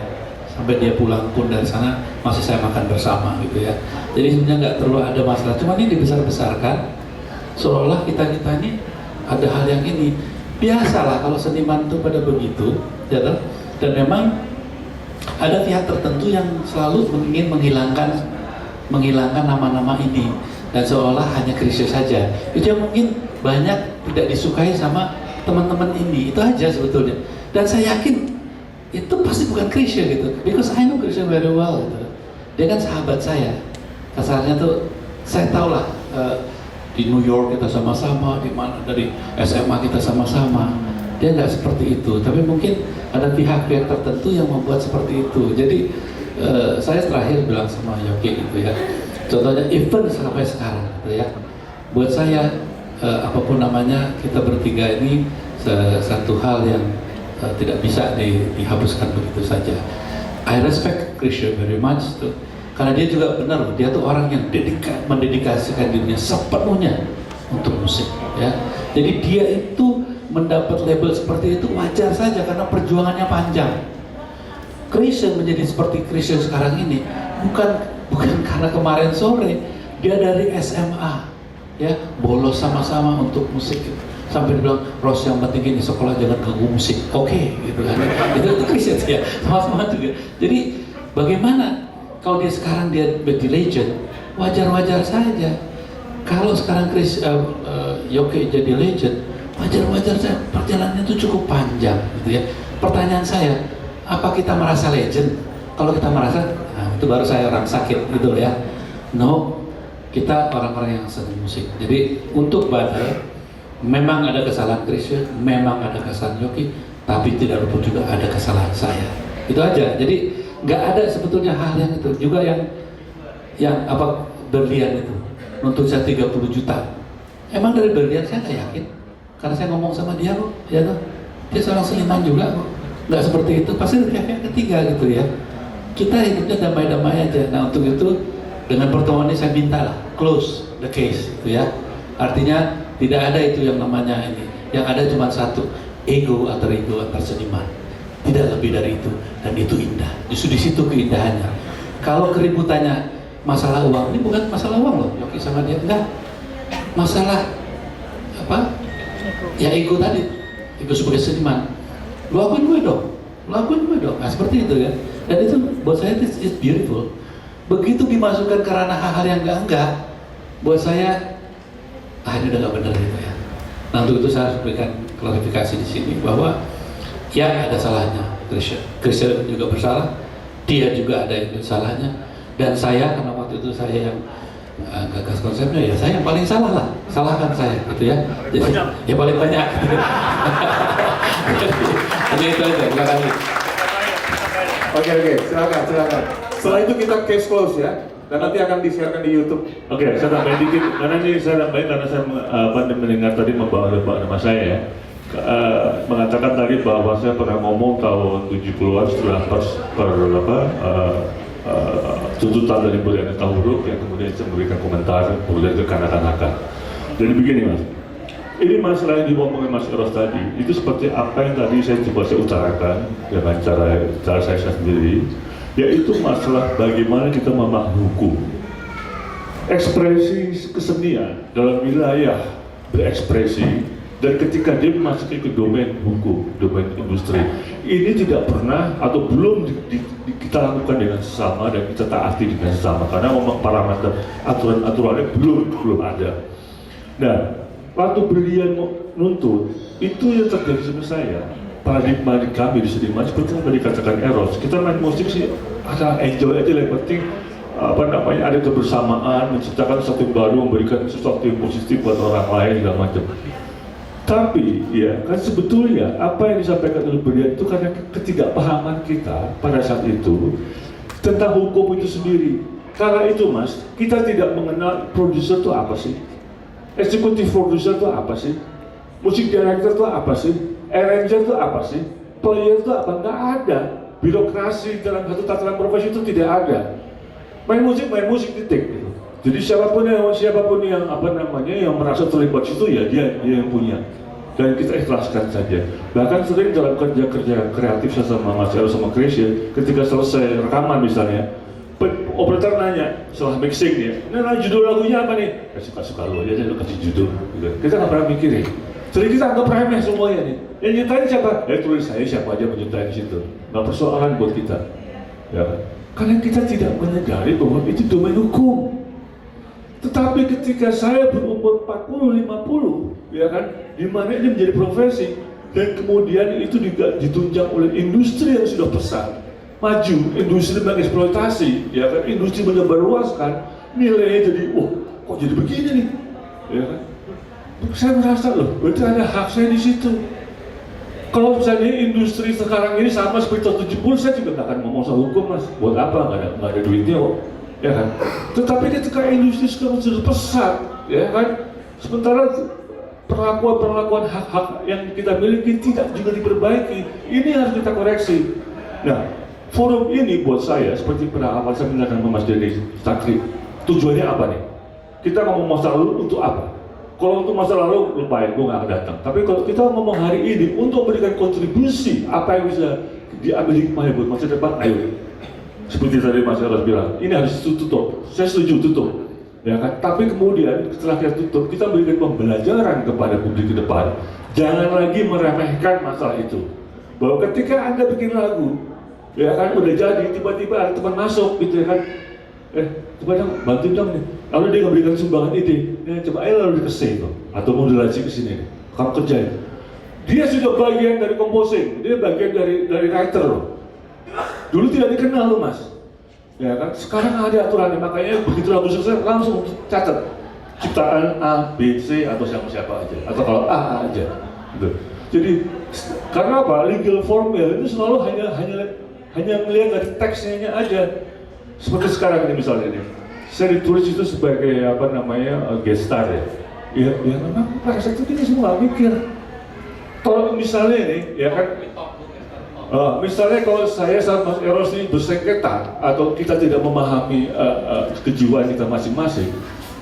Speaker 1: sampai dia pulang pun dari sana masih saya makan bersama gitu ya. Jadi sebenarnya nggak terlalu ada masalah. Cuma ini dibesar-besarkan, seolah kita ini ada hal yang ini. Biasalah kalau seniman itu pada begitu, ya kan? Dan memang ada pihak tertentu yang selalu ingin menghilangkan nama-nama ini dan seolah hanya Chrisye saja. Itu yang mungkin banyak tidak disukai sama teman-teman ini. Itu aja sebetulnya. Dan saya yakin itu pasti bukan Chrisye gitu, because I know Chrisye very well gitu. Dia kan sahabat saya, kasarnya tuh saya tahu lah di New York kita sama-sama, di mana dari SMA kita sama-sama. Dia nggak seperti itu, tapi mungkin ada pihak-pihak tertentu yang membuat seperti itu. Jadi saya terakhir bilang sama Yogi gitu ya, contohnya even sampai sekarang gitu ya, buat saya apapun namanya kita bertiga ini satu hal yang tidak bisa dihapuskan begitu saja. I respect Chrisye very much tuh, karena dia juga benar, dia tuh orang yang mendedikasikan dirinya sepenuhnya untuk musik ya. Jadi dia itu mendapat label seperti itu wajar saja karena perjuangannya panjang. Chrisye menjadi seperti Chrisye sekarang ini bukan karena kemarin sore dia dari SMA ya bolos sama-sama untuk musik gitu. Sampai dibilang, Ros yang penting ini sekolah jangan ganggu musik, oke, gitu kan? itu Chrisye ya, sama-sama juga. Jadi bagaimana kalau dia sekarang dia jadi legend, wajar-wajar saja. Kalau sekarang Yogi jadi legend, wajar-wajar saja. Perjalanannya itu cukup panjang, gitu ya. Pertanyaan saya, apa kita merasa legend? Kalau kita merasa, nah, itu baru saya orang sakit, gitu ya. No, kita orang-orang yang senang musik. Jadi untuk badai, memang ada kesalahan Chrisye, memang ada kesalahan Yogi, tapi tidak luput juga ada kesalahan saya. Itu aja. Jadi nggak ada sebetulnya hal yang itu. Juga yang apa berlian itu nuntut saya 30 juta. Emang dari berlian saya nggak yakin, karena saya ngomong sama dia kok, ya tuh. Dia seorang seniman juga kok. Nggak seperti itu. Pasti dari pihak ketiga gitu ya. Kita hidupnya damai-damai aja. Nah untuk itu dengan pertemuan ini saya minta lah close the case, gitu ya. Artinya tidak ada itu yang namanya ini. Yang ada cuma satu, ego antar seniman. Tidak lebih dari itu, dan itu indah. Justru di situ keindahannya. Kalau keributannya masalah uang, ini bukan masalah uang loh, Yogi sama dia enggak. Masalah apa? Ya ego tadi, ego sebagai seniman. Lu akuin gue dong. Nah, seperti itu ya. Dan itu buat saya it's beautiful. Begitu dimasukkan ke ranah hal-hal yang enggak, buat saya ini udah nggak benar gitu ya. Nah untuk itu saya harus berikan klarifikasi di sini bahwa ya ada salahnya. Christian juga bersalah, dia juga ada yang salahnya, dan saya karena waktu itu saya yang gagas konsepnya, ya saya yang paling salah lah, salahkan saya gitu ya. Jadi ya paling banyak. Jadi itu aja, terima kasih.
Speaker 2: Oke, silakan. Setelah itu kita case close ya, dan nanti akan di-sharekan di YouTube.
Speaker 4: Oke, saya tambahin dikit, karena ini saya tambahin karena saya mendengar tadi membawa nama saya ya. Mengatakan tadi bahwa saya pernah ngomong tahun 70-an setelah tuntutan dari Budiana Kahuruk yang kemudian saya memberikan komentar kemudian ke kanak-kanakan. Jadi begini Mas, ini masalah yang diomongin Mas Eros tadi itu seperti apa yang tadi saya coba utarakan dengan cara saya sendiri, yaitu masalah bagaimana kita memahami hukum, ekspresi kesenian dalam wilayah berekspresi, dan ketika dia memasuki ke domain hukum, domain industri, ini tidak pernah atau belum kita lakukan dengan sesama dan kita taati dengan sesama karena memang parameter aturan-aturannya belum ada. Nah, waktu Brilian nuntut, itu yang terjadi sama saya. Paradigma di kami di Sudirman seperti apa dikatakan Eros, kita main musik sih asal enjoy aja lah, yang penting ada kebersamaan, menciptakan sesuatu yang baru, memberikan sesuatu yang positif buat orang lain segala macam. Tapi ya kan sebetulnya apa yang disampaikan oleh Brilian itu karena ketidakpahaman kita pada saat itu tentang hukum itu sendiri. Karena itu Mas, kita tidak mengenal produser itu apa sih, eksekutif produser itu apa sih, musik director itu apa sih, arranger itu apa sih, player itu apa? Nggak ada. Birokrasi dalam satu tataran profesi itu tidak ada. Main musik titik gitu. Jadi siapapun yang yang merasa terlibat situ ya dia yang punya, dan kita ikhlaskan saja. Bahkan sering dalam kerja kreatif saya sama Mas Eros sama Christian, ketika selesai rekaman misalnya, operator nanya setelah mixing dia, nah judul lagunya apa nih? Suka-suka lu aja, lu kasih judul. Gitu. Kita nggak pernah mikirin. Sering kita anggap remeh semuanya nih. Yang nyiptain siapa? Tulis saya siapa aja menyiptain di situ. Nggak persoalan buat kita. Ya kan? Karena kita tidak menyadari bahwa itu domain hukum. Tetapi ketika saya berumur 40-50, ya kan, di mana ini menjadi profesi, dan kemudian itu juga ditunjang oleh industri yang sudah besar, maju, industri mengeksploitasi, ya kan, industri menyebarluaskan, nilainya jadi, kok jadi begini nih, ya kan? Saya merasa loh, berarti ada hak saya di situ. Kalau misalnya industri sekarang ini sama seperti tahun 70, saya juga nggak akan ngomong soal hukum Mas. Buat apa? Nggak ada duitnya kok. Ya kan? Tetapi ketika industri sekarang sudah pesat, ya kan? Sementara perlakuan hak-hak yang kita miliki tidak juga diperbaiki, ini harus kita koreksi. Nah, forum ini buat saya, seperti pada awal saya menanyakan Mas Denny Sakri, tujuannya apa nih? Kita ngomong masa lalu untuk apa? Kalau untuk masa lalu, lupain, gue nggak akan datang. Tapi kalau kita ngomong hari ini untuk memberikan kontribusi, apa yang bisa diambil hikmahnya buat masa depan, ayo. Seperti tadi Mas Eros bilang, ini harus tutup. Saya setuju tutup, ya kan? Tapi kemudian setelah kita tutup, kita berikan pembelajaran kepada publik ke depan. Jangan lagi meremehkan masalah itu. Bahwa ketika Anda bikin lagu, ya kan, udah jadi, tiba-tiba ada teman masuk, gitu ya kan? Coba dong, bantu dong nih. Lalu dia memberikan sumbangan ide, coba ayo lalu dikasih tuh, atau modulasi ke sini, kamu kerjain. Dia sudah bagian dari composing, dia bagian dari writer loh. Dulu tidak dikenal loh Mas, ya kan? Sekarang ada aturannya, makanya begitu lagu selesai langsung catat ciptaan A, B, C atau siapa aja, atau kalau A aja. Gitu. Jadi karena apa? Legal formula itu selalu hanya melihat dari teksnya aja. Seperti sekarang ini misalnya nih, saya ditulis itu sebagai guest star ya. Ya memang pada saat itu kita semua nggak mikir. Kalau misalnya nih, ya kan, misalnya kalau saya sama Mas Eros ini bersengketa atau kita tidak memahami kejiwaan kita masing-masing,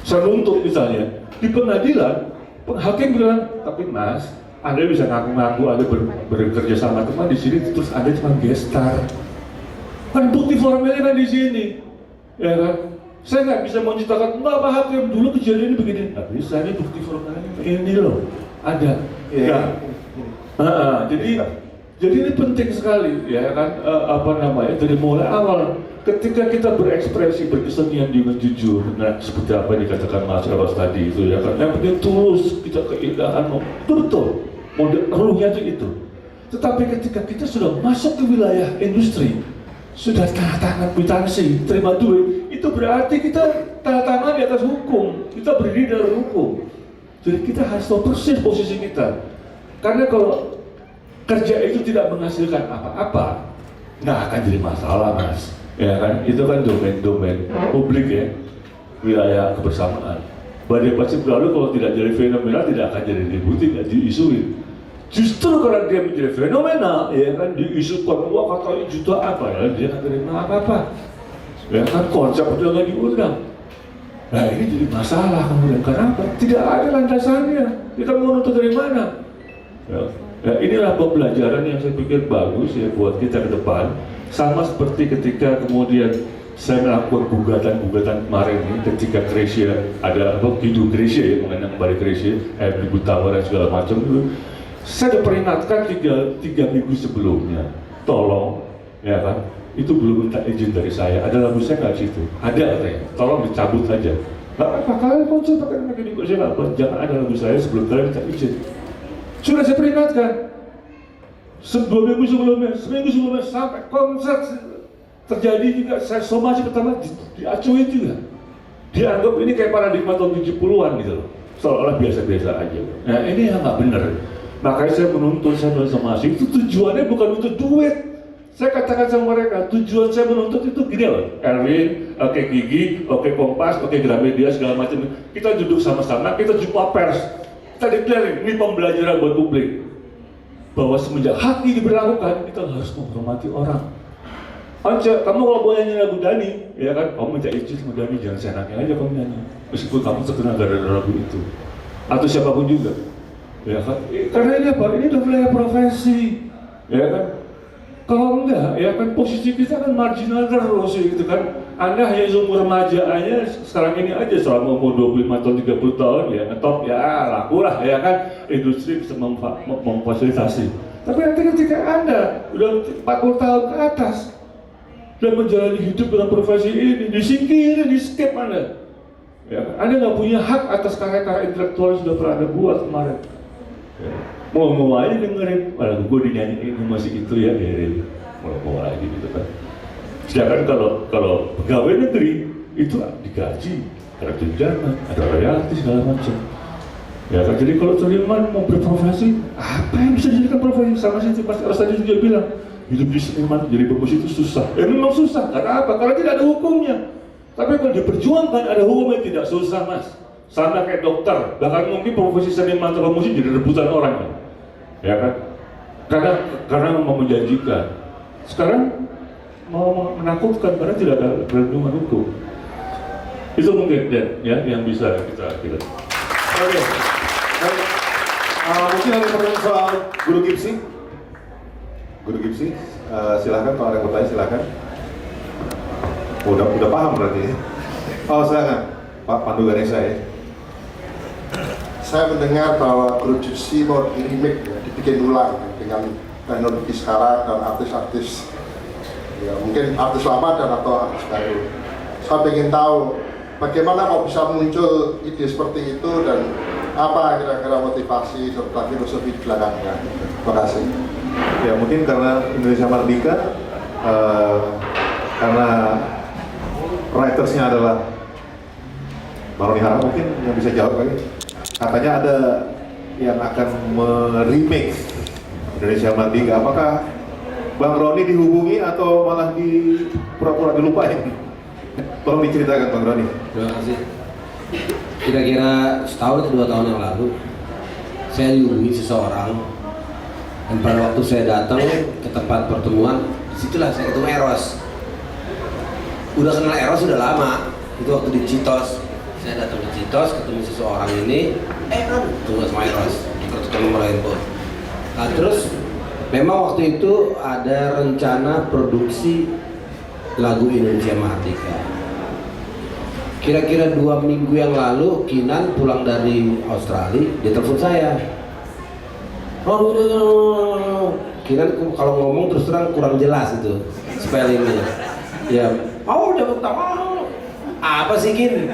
Speaker 4: saya nuntut misalnya di pengadilan, hakim bilang, tapi Mas, Anda bisa ngaku-ngaku Anda bekerja sama teman di sini, terus Anda cuma guest star. Kan bukti formalnya kan di sini, ya kan? Saya nggak bisa menciptakan, nggak Pak Hakim, dulu kejadian ini begini. Nggak bisa, ini bukti formalnya ini loh, ada. Ya. Jadi ini penting sekali, ya kan? Dari mulai awal, ketika kita berekspresi, berkesenian dengan jujur, nah seperti apa yang dikatakan Mas Eros tadi itu, ya kan? Yang penting tulus, kita keindahan, itu betul. Ruhnya itu. Tetapi ketika kita sudah masuk ke wilayah industri, sudah tanda tangan kwitansi, terima duit, itu berarti kita tanda tangan di atas hukum, kita berdiri dalam hukum. Jadi kita harus tahu persis posisi kita. Karena kalau kerja itu tidak menghasilkan apa-apa, nggak akan jadi masalah, Mas. Ya kan, itu kan domain publik ya, wilayah kebersamaan. Badai pasir berlalu kalau tidak jadi fenomenal, tidak akan jadi ribut, tidak diisuin. Justru karena dia menjadi fenomenal, ya kan, diisukan, wah katanya juta apa, ya dia nggak terima apa-apa. Ya kan, konsep udah nggak diundang. Nah ini jadi masalah kemudian, karena apa? Tidak ada landasannya, kita mau nuntut dari mana? Ya, inilah pembelajaran yang saya pikir bagus ya buat kita ke depan. Sama seperti ketika kemudian saya melakukan gugatan kemarin ini ketika Gracia ada apa, Hidu Gracia ya, mengenai kembali Gracia, ribut tawar dan segala macam itu. Saya sudah peringatkan tiga minggu sebelumnya, tolong, ya kan, itu belum minta izin dari saya, ada lagu saya nggak situ, ada katanya, tolong dicabut aja. Nggak apa, kalian mau coba pakai mekanik saya apa, jangan ada lagu saya sebelum kalian minta izin. Sudah saya peringatkan, seminggu sebelumnya, sampai konser terjadi juga, saya somasi pertama diacuin juga, dianggap ini kayak paradigma tahun 70-an gitu loh, seolah-olah biasa-biasa aja. Nah ini yang nggak benar. Makanya saya menuntut, saya somasi itu tujuannya bukan untuk duit. Saya katakan sama mereka, tujuan saya menuntut itu gini loh, Erwin, oke Gigi, oke Kompas, oke Gramedia, segala macam. Kita duduk sama-sama, kita jumpa pers, kita declare ini pembelajaran buat publik bahwa semenjak hak ini diberlakukan, kita harus menghormati orang. Anja, kamu kalau mau nyanyi lagu Dani, ya kan, kamu minta izin sama Dani, jangan seenaknya aja kamu nyanyi, meskipun kamu terkenal gara-gara lagu itu, atau siapapun juga. Ya kan? Karena ini apa? Ini udah wilayah profesi, ya kan? Kalau enggak, ya kan posisi kita kan marginal terus gitu kan. Anda hanya seumur remaja aja, sekarang ini aja selama umur 25 tahun, 30 tahun ya ngetop, ya laku lah ya kan. Industri bisa memfasilitasi. Tapi nanti ketika Anda udah 40 tahun ke atas dan menjalani hidup dengan profesi ini, disingkirin, di skip Anda. Ya, Anda nggak punya hak atas karya-karya intelektual yang sudah pernah Anda buat kemarin. Ya. Mau aja dengerin, malah gue dinyanyiin masih itu ya, mau lagi gitu kan. Sedangkan kalau pegawai negeri itu digaji, ada tunjangan, ada royalti segala macam. Ya kan, jadi kalau seniman mau berprofesi, apa yang bisa dijadikan profesi? Sama sih Mas Eros tadi juga bilang, hidup di seniman jadi pemusik itu susah. Ya memang susah, karena apa? Karena tidak ada hukumnya. Tapi kalau diperjuangkan ada hukumnya, tidak susah Mas. Sama kayak dokter, bahkan mungkin profesi seniman atau pemusik jadi rebutan orang kan, ya kan? Karena mau menjanjikan. Sekarang mau menakutkan karena tidak ada perlindungan hukum. Itu mungkin ya yang bisa kita pilih.
Speaker 2: Oke. Mungkin ada pertanyaan soal Guru Gipsy. Guru Gipsy, silakan kalau ada yang bertanya silakan. Udah paham berarti. Oh silakan, Pak Pandu Ganesha ya.
Speaker 5: Saya mendengar bahwa Guru Gipsy mau di-remake ya, dibikin ulang dengan teknologi sekarang dan artis-artis ya, mungkin artis lama dan atau artis baru. Saya ingin tahu bagaimana kok bisa muncul ide seperti itu dan apa kira-kira motivasi serta filosofi di belakangnya. Terima kasih.
Speaker 2: Ya mungkin karena Indonesia Merdeka, karena writersnya adalah Bang Roni Harahap, mungkin yang bisa jawab kali. Katanya ada yang akan meremake Indonesia Merdeka. Apakah Bang Roni dihubungi atau malah pura-pura dilupain? Tolong diceritakan Bang Roni.
Speaker 6: Terima kasih. Kira-kira setahun atau 2 tahun yang lalu, saya dihubungi seseorang, dan pada waktu saya datang ke tempat pertemuan, disitulah saya ketemu Eros. Udah kenal Eros sudah lama, itu waktu di Citos. Saya datang ke Citos, ketemu seseorang ini, kan tunggu sama Eros, ketemu nomor handphone. Nah terus, memang waktu itu ada rencana produksi lagu Indonesia Merdeka. Kira-kira 2 minggu yang lalu, Kinan pulang dari Australia, dia telepon saya. Kinan kalau ngomong terus terang kurang jelas itu spellingnya. Ya, udah tahu. Apa sih Kin?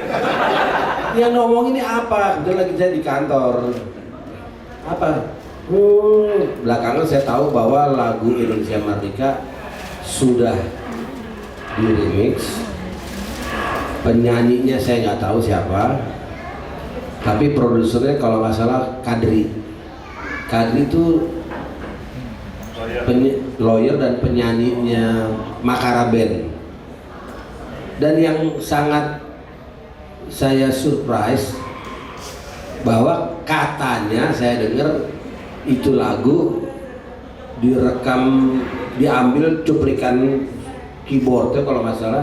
Speaker 6: Yang ngomong ini apa? Kebetulan lagi saya di kantor. Apa? Belakangan saya tahu bahwa lagu Indonesia Merdeka sudah di remix. Penyanyinya saya nggak tahu siapa, tapi produsernya kalau nggak salah Kadri. Kadri itu lawyer dan penyanyinya Makara Band. Dan yang sangat saya surprise bahwa katanya saya dengar itu lagu direkam, diambil cuplikan keyboardnya kalau nggak salah,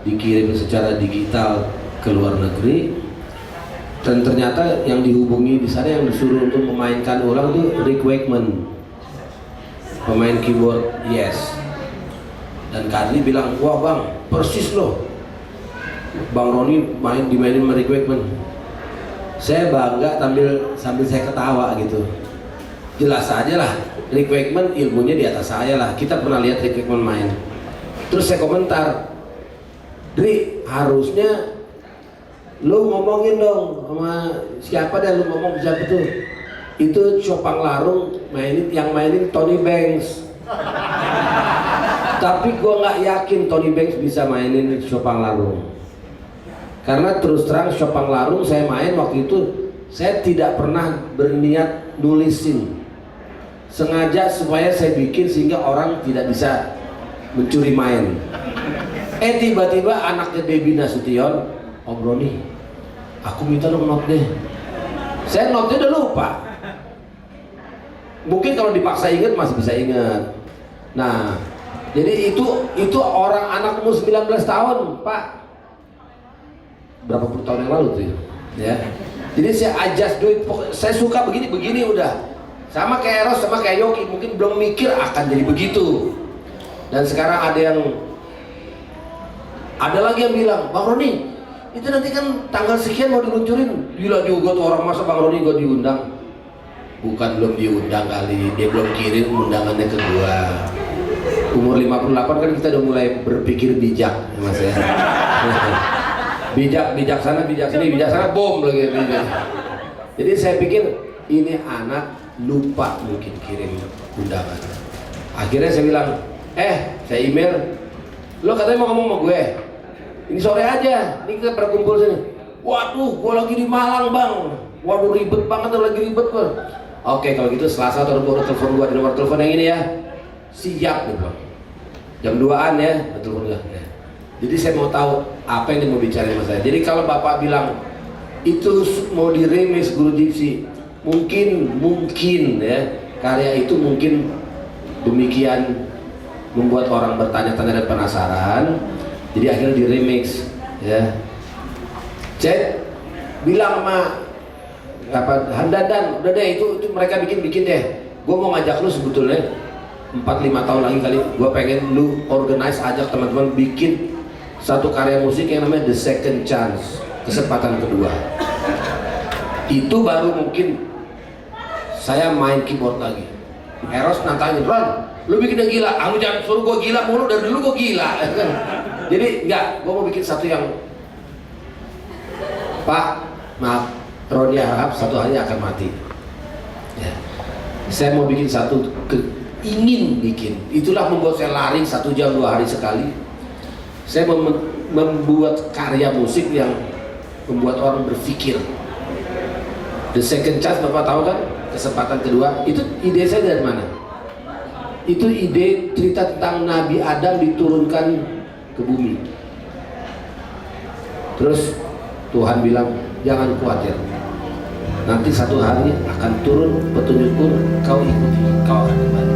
Speaker 6: dikirim secara digital ke luar negeri, dan ternyata yang dihubungi di sana yang disuruh untuk memainkan ulang itu Rick Wakeman, pemain keyboard Yes. Dan Kadri bilang, wah bang, persis loh Bang Roni dimainin sama Rick Wakeman. Saya bangga sambil saya ketawa gitu. Jelas aja lah, Rick Wakeman ilmunya di atas saya lah. Kita pernah lihat Rick Wakeman main. Terus saya komentar, Dri, harusnya lu ngomongin dong sama siapa dah, lu ngomong siapa tuh? Itu Chopang Larung yang mainin Tony Banks. Tapi gua nggak yakin Tony Banks bisa mainin Chopang Larung. Karena terus terang Chopang Larung saya main waktu itu, saya tidak pernah berniat nulisin. Sengaja supaya saya bikin sehingga orang tidak bisa mencuri main. Tiba-tiba anaknya Debbie Nasution, Om Roni, aku minta dong not deh. Saya notnya udah lupa. Mungkin kalau dipaksa ingat masih bisa ingat. Nah, jadi itu orang anak umur 19 tahun, Pak. Berapa puluh tahun yang lalu tuh ya. Jadi saya adjust duit, saya suka begini udah. Sama kayak Eros, sama kayak Yogi, mungkin belum mikir akan jadi begitu. Dan sekarang ada lagi yang bilang, Bang Roni, itu nanti kan tanggal sekian mau diluncurin. Gila juga tuh orang, masa Bang Roni gua diundang? Bukan belum diundang kali, dia belum kirim undangannya ke gua. Umur 58 kan kita udah mulai berpikir bijak, ya Mas ya. bijak sana, bijak sini, bijak sana, bom lagi. Jadi saya pikir ini anak lupa mungkin kirim undangan. Akhirnya saya bilang, saya email, lo katanya mau ngomong sama gue, ini sore aja, ini kita berkumpul sini. Waduh, gue lagi di Malang bang, waduh ribet banget, lagi ribet gue. Oke, kalau gitu Selasa atau Rabu telepon gue di nomor telepon yang ini ya. Siap nih bang, jam 2-an ya, telepon gue. Jadi saya mau tahu apa yang dia mau bicara sama saya. Jadi kalau bapak bilang itu mau diremis Guru Gypsy, mungkin ya karya itu mungkin demikian membuat orang bertanya-tanya dan penasaran, jadi akhirnya diremix ya. Cek bilang sama Handadan, udah deh itu mereka bikin deh. Gue mau ngajak lu sebetulnya 4-5 tahun lagi kali, gue pengen lu organize, ajak teman-teman bikin satu karya musik yang namanya The Second Chance, kesempatan kedua. Itu baru mungkin saya main keyboard lagi. Eros nantangin, Ron, lu bikin yang gila, kamu jangan suruh gue gila mulu, dari dulu gue gila. Jadi enggak, gue mau bikin satu yang, Pak, maaf, Roni harap satu hari akan mati ya. Saya mau bikin satu, ingin bikin, itulah membuat saya lari 1 jam 2 hari sekali. Saya membuat karya musik yang membuat orang berpikir. The Second Chance, Bapak tahu kan, kesempatan kedua, itu ide saya dari mana? Itu ide cerita tentang Nabi Adam diturunkan ke bumi. Terus Tuhan bilang, jangan khawatir, nanti satu hari akan turun petunjukku, kau ikuti, kau akan kembali.